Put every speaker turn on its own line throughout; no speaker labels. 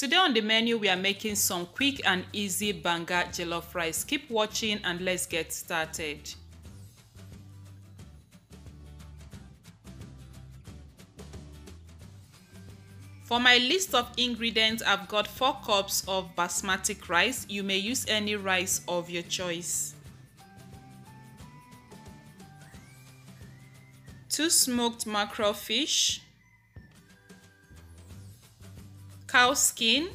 Today on the menu, we are making some quick and easy Banga jollof rice. Keep watching and let's get started. For my list of ingredients, I've got 4 cups of basmati rice. You may use any rice of your choice. 2 smoked mackerel fish, cow skin,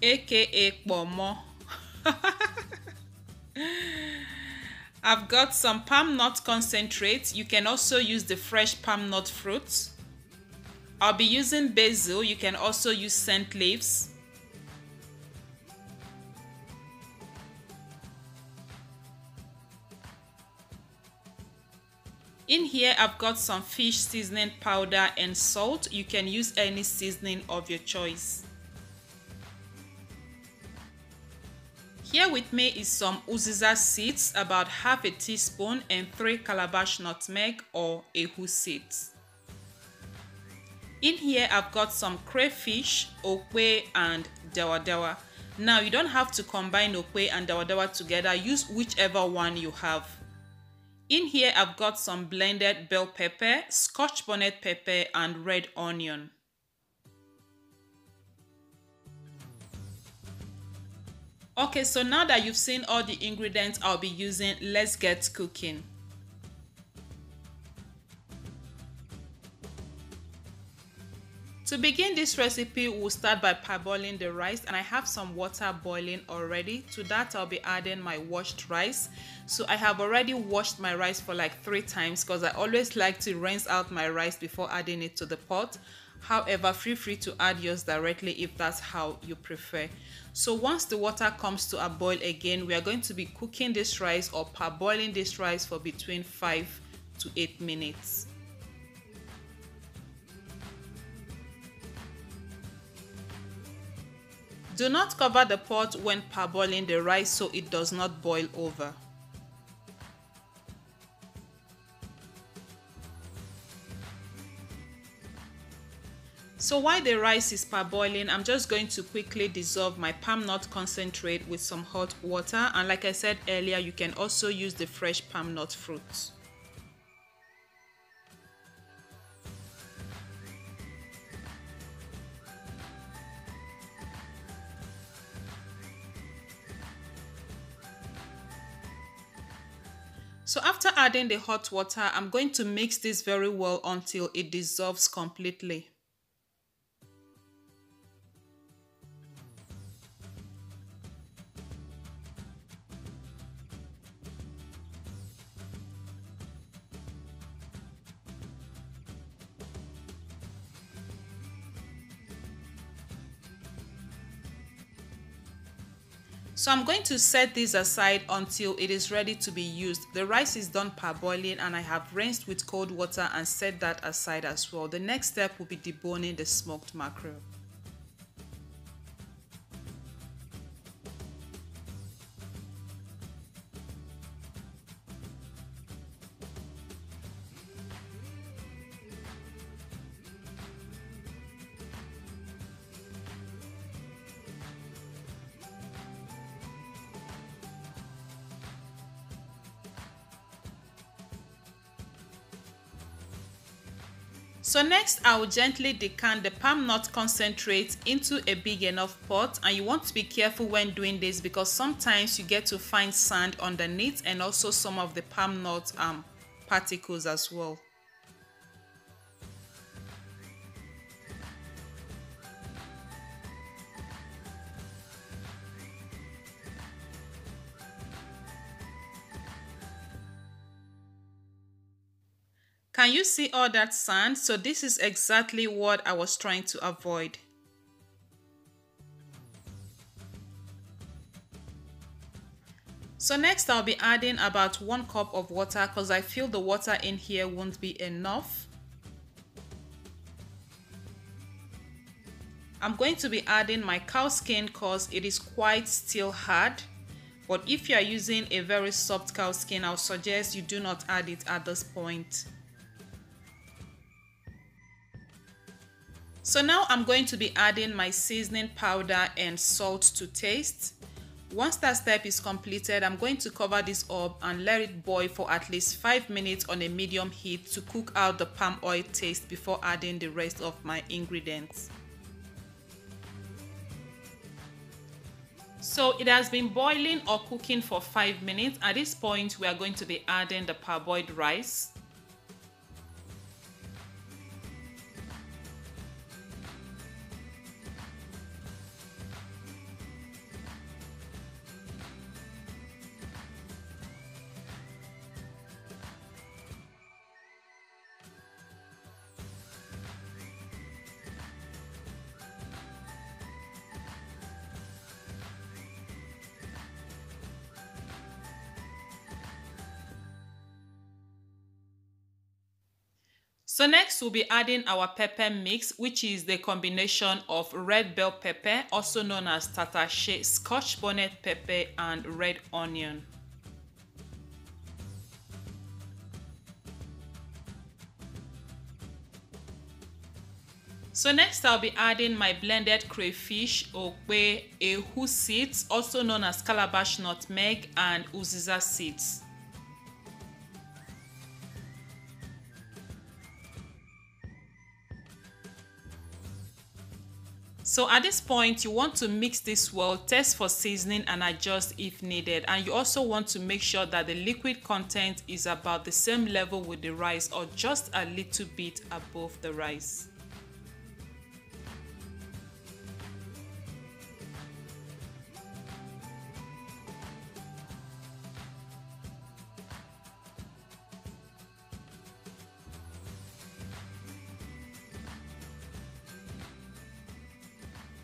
aka kpomo. I've got some palm nut concentrate. You can also use the fresh palm nut fruits. I'll be using basil. You can also use scent leaves. In here, I've got some fish seasoning powder and salt. You can use any seasoning of your choice. Here with me is some Uziza seeds, about half a teaspoon, and 3 Calabash nutmeg or ehu seeds. In here, I've got some crayfish, okpehe, and dawa. Now, you don't have to combine okpehe and dawa together. Use whichever one you have. In here, I've got some blended bell pepper, scotch bonnet pepper, and red onion. Okay, so now that you've seen all the ingredients I'll be using, let's get cooking. To begin this recipe, we'll start by parboiling the rice, and I have some water boiling already. To that, I'll be adding my washed rice. So I have already washed my rice for like 3 times because I always like to rinse out my rice before adding it to the pot. However, feel free to add yours directly if that's how you prefer. So once the water comes to a boil again, we are going to be cooking this rice or parboiling this rice for between 5 to 8 minutes. Do not cover the pot when parboiling the rice so it does not boil over. So while the rice is parboiling, I'm just going to quickly dissolve my palm nut concentrate with some hot water, and like I said earlier, you can also use the fresh palm nut fruits. So after adding the hot water, I'm going to mix this very well until it dissolves completely. So I'm going to set this aside until it is ready to be used. The rice is done parboiling and I have rinsed with cold water and set that aside as well. The next step will be deboning the smoked mackerel. So next, I will gently decant the palm nut concentrate into a big enough pot, and you want to be careful when doing this because sometimes you get to find sand underneath and also some of the palm nut particles as well. Can you see all that sand? So this is exactly what I was trying to avoid. So next I'll be adding about 1 cup of water because I feel the water in here won't be enough. I'm going to be adding my cow skin because it is quite still hard. But if you are using a very soft cow skin, I'll suggest you do not add it at this point. So now I'm going to be adding my seasoning powder and salt to taste. Once that step is completed, I'm going to cover this up and let it boil for at least 5 minutes on a medium heat to cook out the palm oil taste before adding the rest of my ingredients. So it has been boiling or cooking for 5 minutes. At this point, we are going to be adding the parboiled rice. So next we'll be adding our pepper mix, which is the combination of red bell pepper, also known as tatashe, scotch bonnet pepper, and red onion. So next I'll be adding my blended crayfish, Okpehe seeds, also known as Calabash nutmeg, and Uziza seeds. So at this point, you want to mix this well, test for seasoning and adjust if needed. And you also want to make sure that the liquid content is about the same level with the rice or just a little bit above the rice.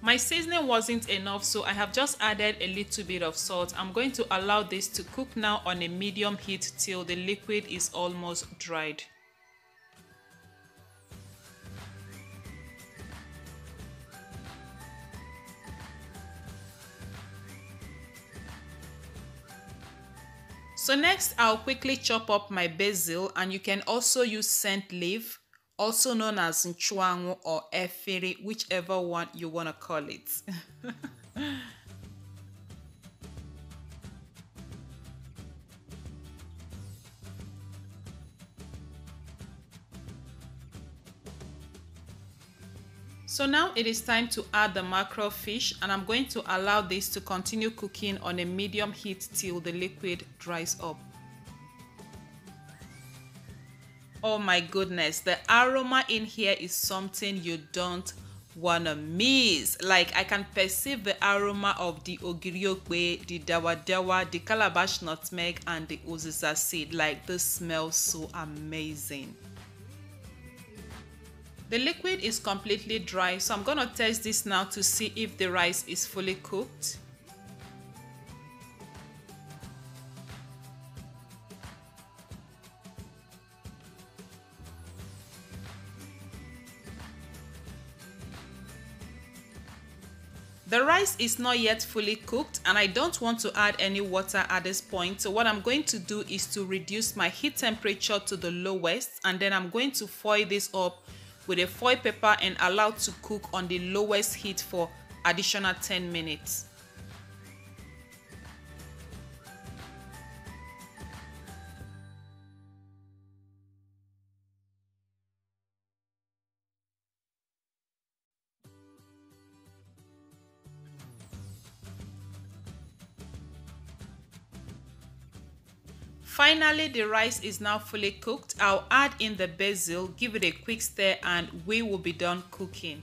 My seasoning wasn't enough, so I have just added a little bit of salt. I'm going to allow this to cook now on a medium heat till the liquid is almost dried. So next, I'll quickly chop up my basil, and you can also use scent leaf, also known as nchuangu or efere, whichever one you want to call it. So now it is time to add the mackerel fish, and I'm going to allow this to continue cooking on a medium heat till the liquid dries up. Oh my goodness, the aroma in here is something you don't wanna miss. Like, I can perceive the aroma of the ogiri, the dawa, the calabash nutmeg, and the uziza seed. Like, this smells so amazing. The liquid is completely dry, so I'm gonna test this now to see if the rice is fully cooked. The rice is not yet fully cooked, and I don't want to add any water at this point. So what I'm going to do is to reduce my heat temperature to the lowest, and then I'm going to foil this up with a foil paper and allow to cook on the lowest heat for additional 10 minutes. Finally, the rice is now fully cooked. I'll add in the basil, give it a quick stir, and we will be done cooking.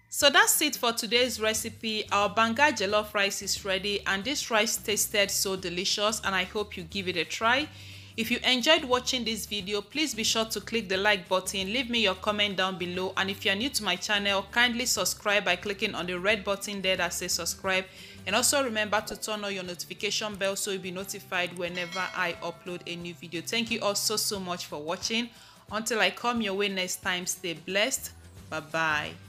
So that's it for today's recipe. Our Banga jollof rice is ready, and this rice tasted so delicious, and I hope you give it a try. If you enjoyed watching this video, please be sure to click the like button, leave me your comment down below, and if you are new to my channel, kindly subscribe by clicking on the red button there that says subscribe, and also remember to turn on your notification bell so you'll be notified whenever I upload a new video. Thank you all so much for watching. Until I come your way next time, stay blessed. Bye bye.